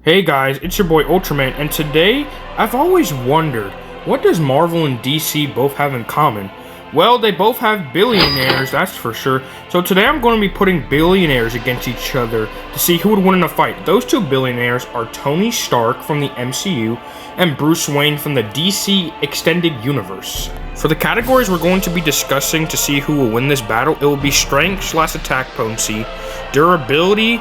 Hey guys, it's your boy Ultraman, and today I've always wondered, what does Marvel and DC both have in common? Well, they both have billionaires, that's for sure. So today I'm going to be putting billionaires against each other to see who would win in a fight. Those two billionaires are Tony Stark from the MCU and Bruce Wayne from the DC Extended Universe. For the categories we're going to be discussing to see who will win this battle, it will be strength/attack potency, durability,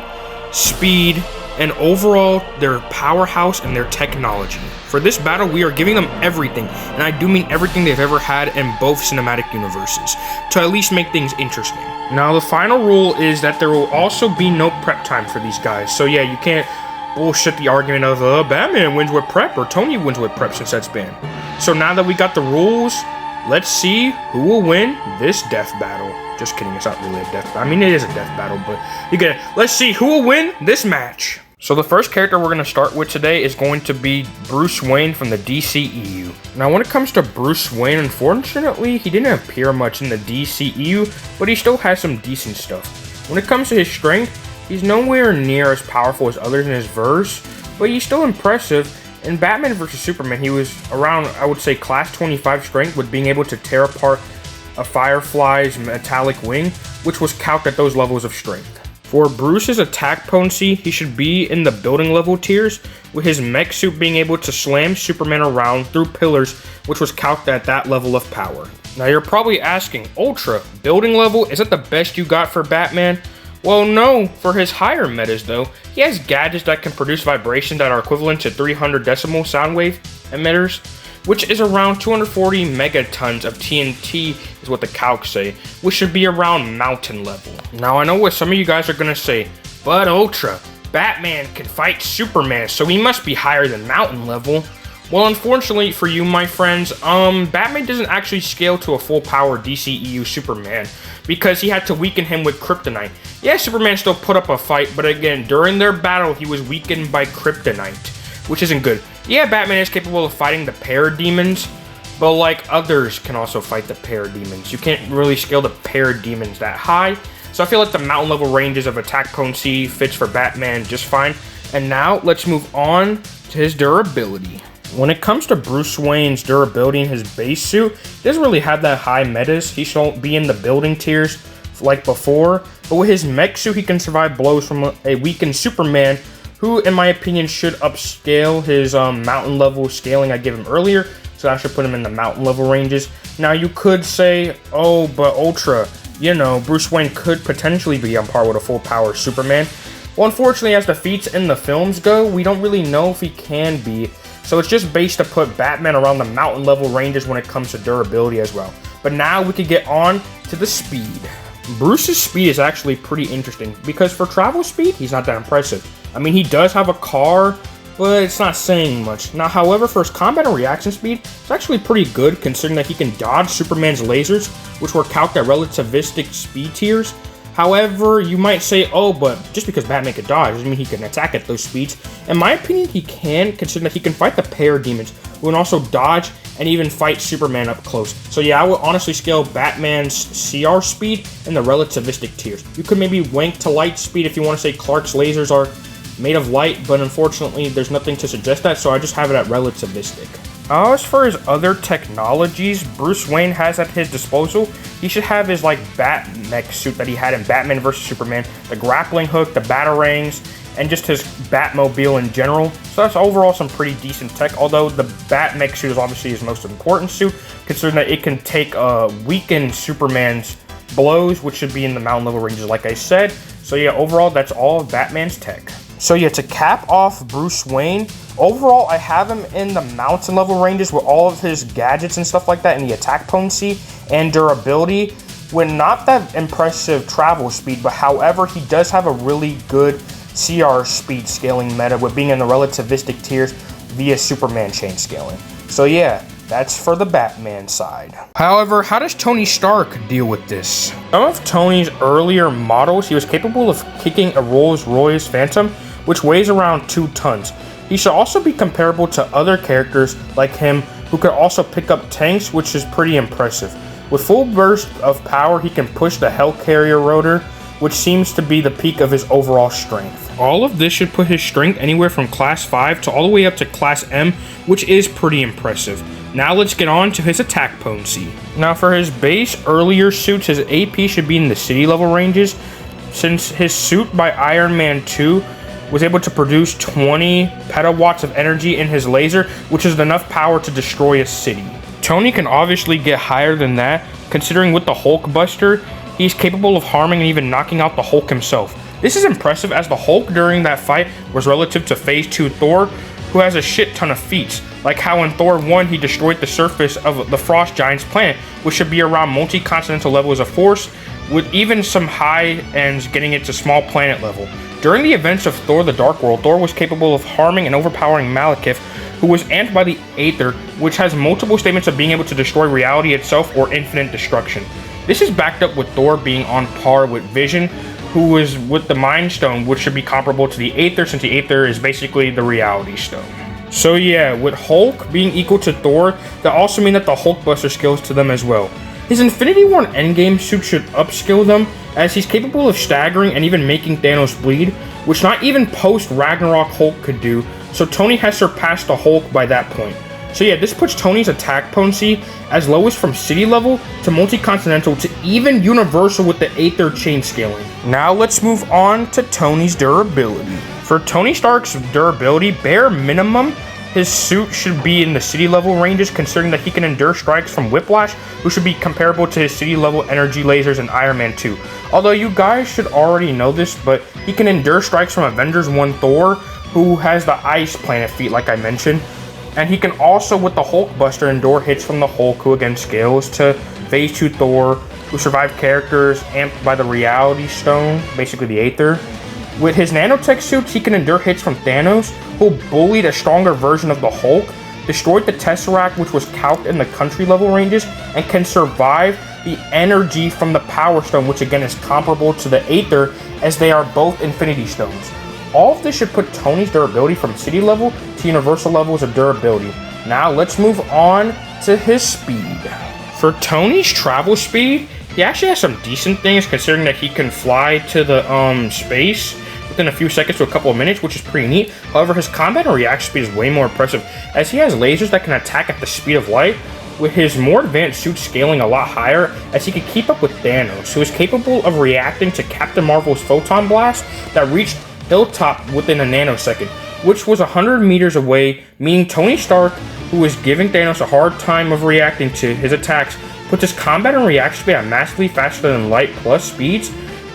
speed, and overall their powerhouse and their technology. For this battle, we are giving them everything, and I do mean everything they've ever had in both cinematic universes, to at least make things interesting. Now, the final rule is that there will also be no prep time for these guys. So yeah, you can't bullshit the argument of Batman wins with prep or Tony wins with prep, since that's banned. So now that we got the rules, let's see who will win this death battle. Just kidding, it's not really a death battle. I mean, it is a death battle, but you get it. Let's see who will win this match. So the first character we're going to start with today is going to be Bruce Wayne from the DCEU. Now when it comes to Bruce Wayne, unfortunately, he didn't appear much in the DCEU, but he still has some decent stuff. When it comes to his strength, he's nowhere near as powerful as others in his verse, but he's still impressive. In Batman vs Superman, he was around, I would say, class 25 strength, with being able to tear apart a Firefly's metallic wing, which was calced at those levels of strength. For Bruce's attack potency, he should be in the building level tiers, with his mech suit being able to slam Superman around through pillars, which was calced at that level of power. Now you're probably asking, Ultra, building level, is that the best you got for Batman? Well, no, for his higher metas though. He has gadgets that can produce vibrations that are equivalent to 300 decibel sound wave emitters, which is around 240 megatons of TNT is what the calcs say, which should be around mountain level. Now I know what some of you guys are gonna say, but Ultra, Batman can fight Superman, so he must be higher than mountain level. Well, unfortunately for you, my friends, Batman doesn't actually scale to a full power DCEU Superman, because he had to weaken him with kryptonite. Yeah, Superman still put up a fight, but again, during their battle, he was weakened by kryptonite, which isn't good. Yeah, Batman is capable of fighting the parademons, but like others can also fight the parademons. You can't really scale the parademons that high, so I feel like the mountain level ranges of attack potency fits for Batman just fine. And now let's move on to his durability. When it comes to Bruce Wayne's durability in his base suit, he doesn't really have that high metas. He shouldn't be in the building tiers like before, but with his mech suit, he can survive blows from a weakened Superman, who, in my opinion, should upscale his mountain level scaling I gave him earlier, so I should put him in the mountain level ranges. Now, you could say, oh, but Ultra, you know, Bruce Wayne could potentially be on par with a full power Superman. Well, unfortunately, as the feats in the films go, we don't really know if he can be, so it's just based to put Batman around the mountain level ranges when it comes to durability as well. But now we could get on to the speed. Bruce's speed is actually pretty interesting, because for travel speed, he's not that impressive. I mean, he does have a car, but it's not saying much. Now, however, for his combat and reaction speed, it's actually pretty good, considering that he can dodge Superman's lasers, which were calced at relativistic speed tiers. However, you might say, oh, but just because Batman can dodge doesn't mean he can attack at those speeds. In my opinion, he can, considering that he can fight the parademons, who can also dodge and even fight Superman up close. So yeah, I would honestly scale Batman's CR speed in the relativistic tiers. You could maybe wank to light speed if you want to say Clark's lasers are made of light, but unfortunately there's nothing to suggest that, so I just have it at relativistic. As for his other technologies Bruce Wayne has at his disposal, he should have his like bat mech suit that he had in Batman vs Superman, the grappling hook, the batarangs, and just his Batmobile in general. So that's overall some pretty decent tech, although the bat mech suit is obviously his most important suit, considering that it can take weaken Superman's blows, which should be in the mountain level ranges like I said. So yeah, overall that's all of Batman's tech. So yeah, to cap off Bruce Wayne, overall I have him in the mountain level ranges with all of his gadgets and stuff like that, and the attack potency and durability, with not that impressive travel speed, but however he does have a really good CR speed scaling meta, with being in the relativistic tiers via Superman chain scaling. So yeah, that's for the Batman side. However, how does Tony Stark deal with this? Some of Tony's earlier models, he was capable of kicking a Rolls-Royce Phantom, which weighs around 2 tons. He should also be comparable to other characters like him, who could also pick up tanks, which is pretty impressive. With full burst of power, he can push the Hellcarrier rotor, which seems to be the peak of his overall strength. All of this should put his strength anywhere from class 5 to all the way up to class M, which is pretty impressive. Now let's get on to his attack potency. Now for his base earlier suits, his AP should be in the city level ranges, since his suit by Iron Man 2 was able to produce 20 petawatts of energy in his laser, which is enough power to destroy a city. Tony can obviously get higher than that, considering with the Hulk Buster, he's capable of harming and even knocking out the Hulk himself. This is impressive, as the Hulk during that fight was relative to Phase 2 Thor, who has a shit ton of feats, like how in Thor 1 he destroyed the surface of the Frost Giant's planet, which should be around multi-continental levels of force, with even some high ends getting it to small planet level. During the events of Thor the Dark World, Thor was capable of harming and overpowering Malekith, who was amped by the Aether, which has multiple statements of being able to destroy reality itself or infinite destruction. This is backed up with Thor being on par with Vision, who is with the Mind Stone, which should be comparable to the Aether, since the Aether is basically the Reality Stone. So yeah, with Hulk being equal to Thor, that also means that the Hulk Buster skills to them as well. His Infinity War Endgame suit should upskill them, as he's capable of staggering and even making Thanos bleed, which not even post-Ragnarok Hulk could do, so Tony has surpassed the Hulk by that point. So yeah, this puts Tony's attack potency as low as from city level to multi-continental to even universal with the Aether chain scaling. Now let's move on to Tony's durability. For Tony Stark's durability, bare minimum, his suit should be in the city level ranges, considering that he can endure strikes from Whiplash, who should be comparable to his city level energy lasers in Iron Man 2. Although you guys should already know this, but he can endure strikes from Avengers 1 Thor, who has the Ice Planet feat like I mentioned. And he can also, with the Hulk Buster, endure hits from the Hulk, who again scales to Phase 2 Thor, who survived characters amped by the Reality Stone, basically the Aether. With his nanotech suits, he can endure hits from Thanos, who bullied a stronger version of the Hulk, destroyed the Tesseract, which was calced in the country level ranges, and can survive the energy from the Power Stone, which again is comparable to the Aether, as they are both Infinity Stones. All of this should put Tony's durability from city level to universal levels of durability. Now let's move on to his speed. For Tony's travel speed, he actually has some decent things, considering that he can fly to the space within a few seconds to a couple of minutes, which is pretty neat. However, his combat and reaction speed is way more impressive, as he has lasers that can attack at the speed of light, with his more advanced suit scaling a lot higher, as he could keep up with Thanos, who is capable of reacting to Captain Marvel's photon blast that reached Hilltop within a nanosecond, which was 100 meters away, meaning Tony Stark, who was giving Thanos a hard time of reacting to his attacks, puts his combat and reaction speed at massively faster than light plus speeds,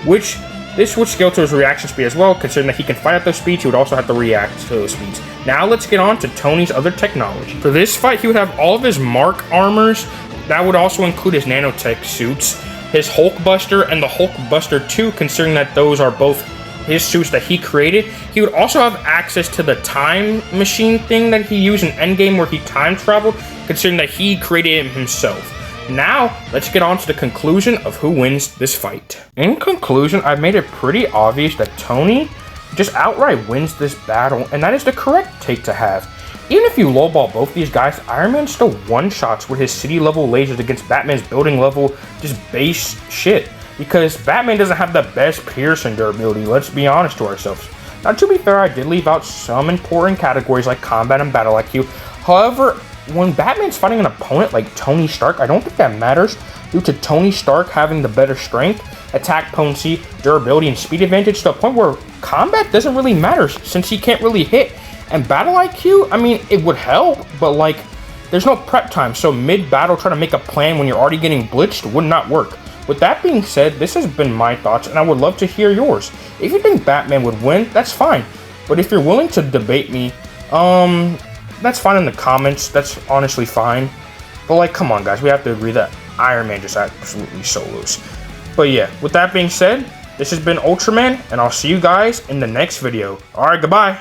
which this would scale to his reaction speed as well, considering that he can fight at those speeds, he would also have to react to those speeds. Now let's get on to Tony's other technology. For this fight, he would have all of his Mark armors. That would also include his nanotech suits, his Hulk Buster, and the Hulk Buster 2, considering that those are both his suits that he created. He would also have access to the time machine thing that he used in Endgame, where he time traveled, considering that he created it himself. Now, let's get on to the conclusion of who wins this fight. In conclusion, I've made it pretty obvious that Tony just outright wins this battle, and that is the correct take to have. Even if you lowball both these guys, Iron Man still one-shots with his city-level lasers against Batman's building-level, just base shit. Because Batman doesn't have the best piercing durability, let's be honest to ourselves. Now, to be fair, I did leave out some important categories like combat and battle IQ. However, when Batman's fighting an opponent like Tony Stark, I don't think that matters, due to Tony Stark having the better strength, attack potency, durability, and speed advantage, to a point where combat doesn't really matter since he can't really hit. And battle IQ, I mean, it would help, but like, there's no prep time, so mid-battle trying to make a plan when you're already getting blitzed would not work. With that being said, this has been my thoughts, and I would love to hear yours. If you think Batman would win, that's fine. But if you're willing to debate me, that's fine in the comments. That's honestly fine. But like, come on guys, we have to agree that Iron Man just absolutely solos. But yeah, with that being said, this has been Ultraman, and I'll see you guys in the next video. Alright, goodbye.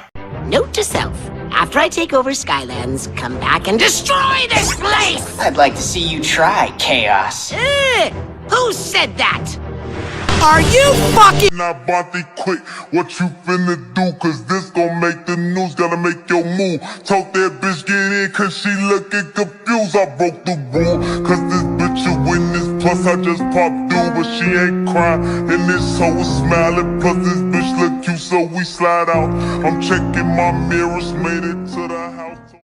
Note to self, after I take over Skylands, come back and destroy this place! I'd like to see you try, Chaos. Who said that? Are you fucking? Now, Bonte, quick, what you finna do? Cause this gon' make the news, gotta make your move. Talk that bitch, get in, cause she looking confused. I broke the rule, cause this bitch, you win this Plus I just popped due, but she ain't crying. And this hoe is smiling. Plus this bitch look cute, so we slide out. I'm checking my mirrors, made it to the house.